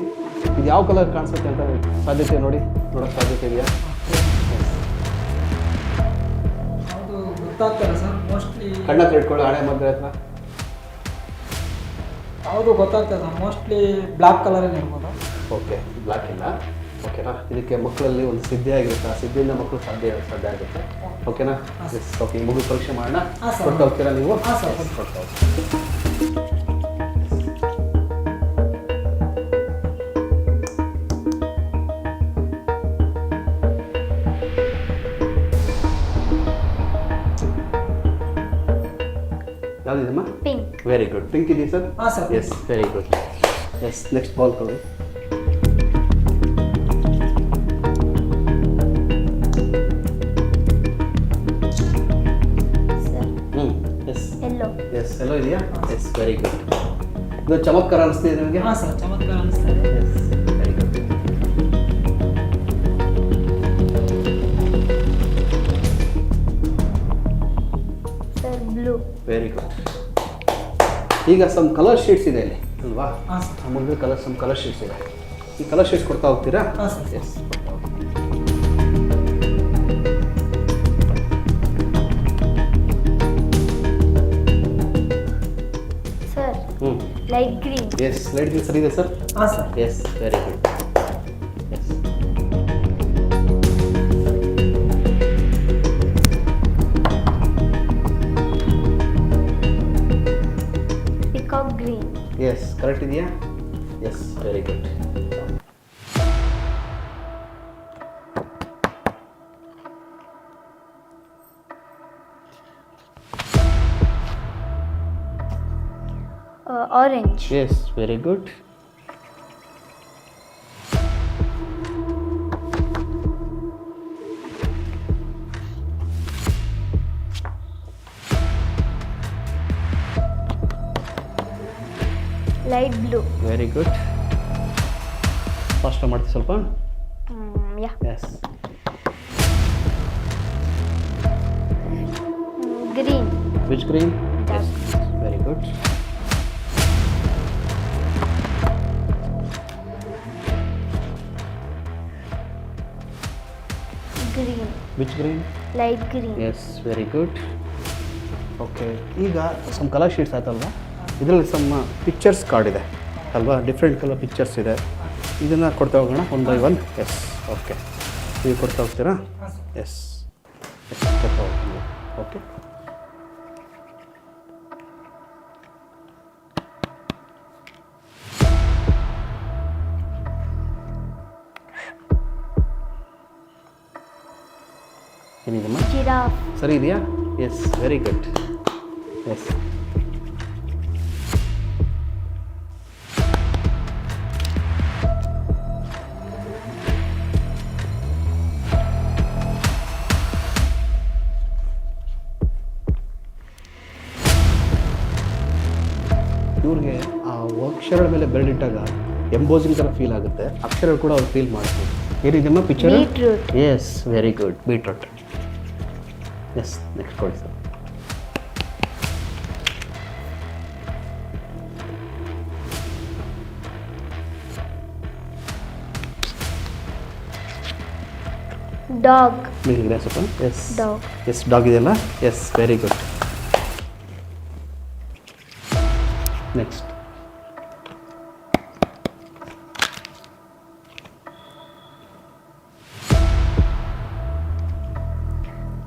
[SPEAKER 1] ಇದು ಯಾವ ಕಲರ್ ಕಾಣಿಸುತ್ತೆ ಅಂತ ಸಾಧ್ಯತೆ ನೋಡೋಕ್ಕೆ ಸಾಧ್ಯತೆ ಇದೆಯಾ?
[SPEAKER 5] ಅದು ಗೊತ್ತಾಗ್ತಲ್ಲ ಸರ್, ಮೋಸ್ಟ್ಲಿ
[SPEAKER 1] ಕಣ್ಣ ಹತ್ರ ಇಟ್ಕೊಳ್ಳಿ, ಹಣೆ ಮಧ್ಯ ಹತ್ರ.
[SPEAKER 5] ಹೌದು ಗೊತ್ತಾಗ್ತದೆ ಸರ್, ಮೋಸ್ಟ್ಲಿ ಬ್ಲ್ಯಾಕ್ ಕಲರಲ್ಲಿ ಇರ್ಬೋದು.
[SPEAKER 1] ಓಕೆ, ಬ್ಲ್ಯಾಕ್ ಇಲ್ಲ. ಓಕೆನಾ? ಇದಕ್ಕೆ ಮಕ್ಕಳಲ್ಲಿ ಒಂದು ಸಿದ್ಧಿ ಆಗಿರುತ್ತೆ, ಆ ಸಿದ್ಧಿಯಿಂದ ಮಕ್ಕಳು ಸಾಧ್ಯ ಆಗುತ್ತೆ. ಓಕೆನಾ? ಎಸ್. ಓಕೆ, ಈ ಮಗು ಪರೀಕ್ಷೆ ಮಾಡೋಣ. ಕೊಡ್ತಾ ಹೋಗ್ತೀರಾ ನೀವು? ಕೊಡ್ತಾ ಹೋಗ್ತೀರಾ. ಯಾವುದಿದೆಮ್ಮ?
[SPEAKER 2] ಪಿಂಕ್.
[SPEAKER 1] Very good. ಪಿಂಕ್ ಇದೆಯಾ ಸರ್?
[SPEAKER 5] ಹಾಂ sir.
[SPEAKER 1] Yes, very good. Yes, next ball ಕೊಡಿ. ಎಸ್. ಎಸ್, ಎಲ್ಲೋ ಇದೆಯಾ? Yes, very good. ಇದು ಚಮತ್ಕಾರ ಅನಿಸ್ತಿದೆ ನಿಮಗೆ?
[SPEAKER 5] ಹಾಂ ಸರ್, ಚಮತ್ಕಾರ ಅನಿಸ್ತಾ ಇದೆ.
[SPEAKER 1] Yes, very good.
[SPEAKER 2] Sir blue.
[SPEAKER 1] Very good. ಈಗ ಸಮ್ ಕಲರ್ ಶೀಟ್ಸ್ ಇದೆ ಇಲ್ಲಿ ಅಲ್ವಾ?
[SPEAKER 5] ಹಾಂ ಸರ್.
[SPEAKER 1] ಮುಂದೆ ಸಮ್ ಕಲರ್ ಶೀಟ್ಸ್ ಇದೆ. ಈ ಕಲರ್ ಶೀಟ್ಸ್ ಕೊಡ್ತಾ ಹೋಗ್ತೀರಾ?
[SPEAKER 5] ಹಾಂ sir.
[SPEAKER 1] Yes.
[SPEAKER 2] Sir light green.
[SPEAKER 1] Yes, light green ಸರಿ ಇದೆ ಸರ್?
[SPEAKER 5] ಹಾಂ sir.
[SPEAKER 1] Yes, very good. Yes.
[SPEAKER 2] Peacock green.
[SPEAKER 1] Yes, correct ಇದೆಯಾ? Yes, very good.
[SPEAKER 2] Orange.
[SPEAKER 1] Yes, very good.
[SPEAKER 2] Light blue.
[SPEAKER 1] Very good. Fast ಮಾಡ್ತೀವಿ ಸ್ವಲ್ಪ.
[SPEAKER 2] Yeah.
[SPEAKER 1] Yes.
[SPEAKER 2] Green.
[SPEAKER 1] Which green?
[SPEAKER 2] Dark.
[SPEAKER 1] Very good.
[SPEAKER 2] Green.
[SPEAKER 1] Which green?
[SPEAKER 2] Light green.
[SPEAKER 1] Yes, very good. Okay, ಈಗ some colour sheets ಆಯ್ತಲ್ವಾ? ಇದರಲ್ಲಿ some pictures card ಇದೆ ಅಲ್ವಾ? Different colour pictures ಇದೆ. ಇದನ್ನು ಕೊಡ್ತಾ ಹೋಗೋಣ one by one. Yes, okay. ನೀವು ಕೊಡ್ತಾ ಹೋಗ್ತೀರಾ? ಎಸ್ ಎಸ್, ಕೊಡ್ತಾ ಹೋಗ್ತೀನಿ. ಓಕೆ. ಏನಿದೆಮ್ಮ?
[SPEAKER 2] ಜಿರಾಫ್.
[SPEAKER 1] ಸರಿ ಇದೆಯಾ? Yes, very good. ಎಸ್. ಇವ್ರಿಗೆ ಆ ಅಕ್ಷರಗಳ ಮೇಲೆ ಬೆರಳಿಟ್ಟಾಗ ಎಂಬೋಸಿಂಗ್ ಥರ ಫೀಲ್ ಆಗುತ್ತೆ, ಅಕ್ಷರಗಳು ಕೂಡ ಅವ್ರು ಫೀಲ್ ಮಾಡ್ತಾರೆ. ಏನಿದೆಯಮ್ಮ picture?
[SPEAKER 2] Beetroot.
[SPEAKER 1] Yes, very good, beetroot. Yes, next ಕೊಡಿ ಸರ್.
[SPEAKER 2] ಡಾಗ್.
[SPEAKER 1] ಮೇಲಿದೆ ಸ್ವಲ್ಪ. Yes,
[SPEAKER 2] dog.
[SPEAKER 1] ಎಸ್, ಡಾಗ್ ಇದೆಯಲ್ಲ. Yes, very good. Next.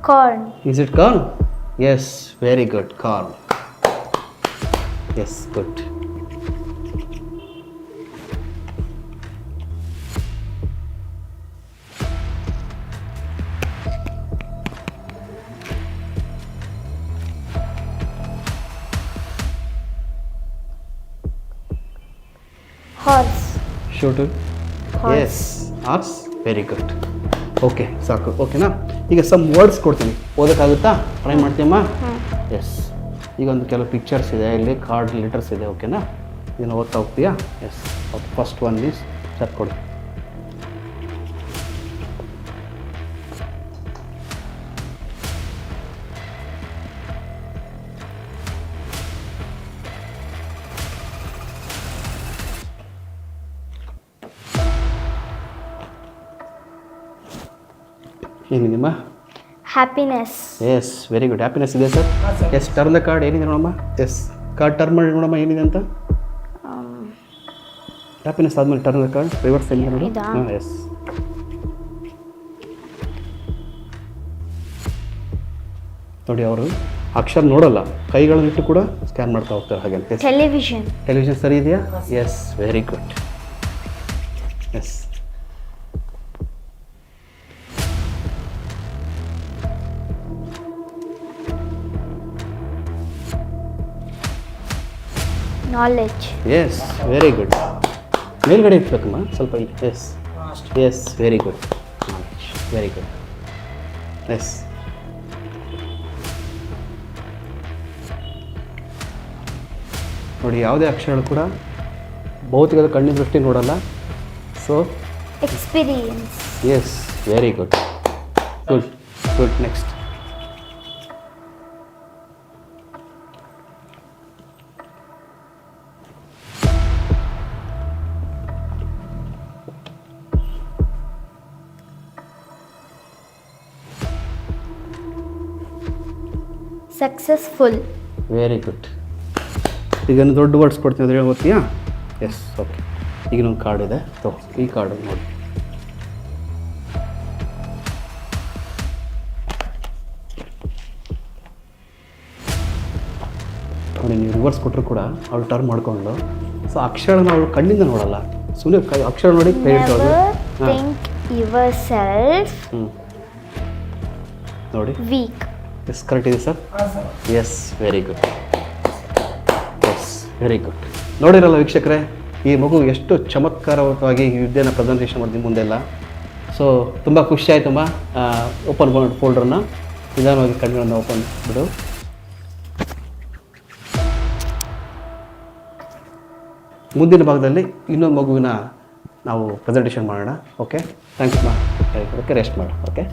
[SPEAKER 2] Corn.
[SPEAKER 1] Is it corn? Yes, very good, corn. Yes, good.
[SPEAKER 2] Horse.
[SPEAKER 1] Shoot it.
[SPEAKER 2] Horse.
[SPEAKER 1] Yes, horse, very good. Okay, ಸಾಕು. ಓಕೆನಾ? ಈಗ some words ಕೊಡ್ತೀನಿ, ಓದೋಕ್ಕಾಗುತ್ತಾ? Try ಮಾಡ್ತೀಯಮ್ಮ? S. ಈಗ ಒಂದು ಕೆಲವು pictures ಇದೆ, ಇಲ್ಲಿ ಕಾರ್ಡ್ ಲೆಟರ್ಸ್ ಇದೆ. ಓಕೆನಾ? ಇದನ್ನು ಓದ್ತಾ ಹೋಗ್ತೀಯಾ? Yes. Okay, first one is sir ಕೊಡಿ. ಏನಿದೆಯಮ್ಮ?
[SPEAKER 2] Happiness.
[SPEAKER 1] Yes, very good. Happiness ಇದೆ sir. Yes, turn the card. ಏನಿದೆ ನೋಡಮ್ಮ? ಎಸ್, ಕಾರ್ಡ್ ಟರ್ನ್ ಮಾಡಿ ನೋಡಮ್ಮ ಏನಿದೆ ಅಂತ. ಹ್ಯಾಪಿನೆಸ್ ಆದಮೇಲೆ ಟರ್ನ್ ದ ಕಾರ್ಡ್, ರಿವರ್ಸ್ ಹೆಂಗೆ ನೋಡು.
[SPEAKER 2] ಇದಾ?
[SPEAKER 1] ಹಾಂ, ಎಸ್. ನೋಡಿ, ಅವರು ಅಕ್ಷರ ನೋಡಲ್ಲ, ಕೈಗಳನ್ನಿಟ್ಟು ಕೂಡ ಸ್ಕ್ಯಾನ್ ಮಾಡ್ತಾ ಹೋಗ್ತಾರೆ ಹಾಗೆ.
[SPEAKER 2] ಟೆಲಿವಿಷನ್.
[SPEAKER 1] ಟೆಲಿವಿಷನ್ ಸರಿ ಇದೆಯಾ? Yes, very good. Yes.
[SPEAKER 2] Knowledge.
[SPEAKER 1] Yes, very good. ಮೇಲ್ಗಡೆ ಇಟ್ಬೇಕಮ್ಮ ಸ್ವಲ್ಪ ಇಲ್ಲಿ. Yes, yes, very good. Very good. Yes. ನೋಡಿ, ಯಾವುದೇ ಅಕ್ಷರಗಳು ಕೂಡ ಭೌತಿಕದ ಕಣ್ಣಿನ ದೃಷ್ಟಿ ನೋಡಲ್ಲ. So
[SPEAKER 2] experience.
[SPEAKER 1] Yes, very good. Good, good. Next.
[SPEAKER 2] Successful.
[SPEAKER 1] Very good. ಈಗ ದೊಡ್ಡ ವರ್ಡ್ಸ್ ಕೊಡ್ತೀನಿ ಅಂದರೆ ಓದ್ತೀಯಾ? S, okay. ಈಗ ಒಂದು ಕಾರ್ಡ್ ಇದೆ, ತೋ ಈ ಕಾರ್ಡು ನೋಡಿ. ನೋಡಿ, ನೀವು ರಿವರ್ಸ್ ಕೊಟ್ಟರು ಕೂಡ ಅವಳು ಟರ್ನ್ ಮಾಡ್ಕೊಂಡು, ಸೊ ಅಕ್ಷರನ ಅವಳು ಕಣ್ಣಿಂದ ನೋಡಲ್ಲ, ಸುಮ್ಮನೆ ಅಕ್ಷರ ನೋಡಿ ಕೈ ಇಟ್ಟೋದು.
[SPEAKER 2] ನೆವರ್ ಥಿಂಕ್ ಯುವರ್ ಸೆಲ್ಫ್
[SPEAKER 1] ನೋಡಿ.
[SPEAKER 2] ವೀಕ್.
[SPEAKER 1] ಎಸ್, ಕರೆಕ್ಟ್ ಇದೆ sir. Yes, very good. Yes, very good. ನೋಡಿರಲ್ಲ ವೀಕ್ಷಕರೇ, ಈ ಮಗು ಎಷ್ಟು ಚಮತ್ಕಾರವಾಗಿ ಈ ವಿದ್ಯೆನ ಪ್ರೆಸೆಂಟೇಷನ್ ಮಾಡ್ತೀನಿ ಮುಂದೆಲ್ಲ. ಸೊ ತುಂಬ ಖುಷಿ ಆಯ್ತಮ್ಮ. ಓಪನ್ ಫೋಲ್ಡರ್ನ ನಿಧಾನವಾಗಿ ಕಣ್ಗಳನ್ನು ಓಪನ್ ಬಿಡು. ಮುಂದಿನ ಭಾಗದಲ್ಲಿ ಇನ್ನೊಂದು ಮಗುವಿನ ನಾವು ಪ್ರೆಸೆಂಟೇಷನ್ ಮಾಡೋಣ. ಓಕೆ, ಥ್ಯಾಂಕ್ಸ್ ಮಾ. ಓಕೆ, ರೆಸ್ಟ್ ಮಾಡು. ಓಕೆ.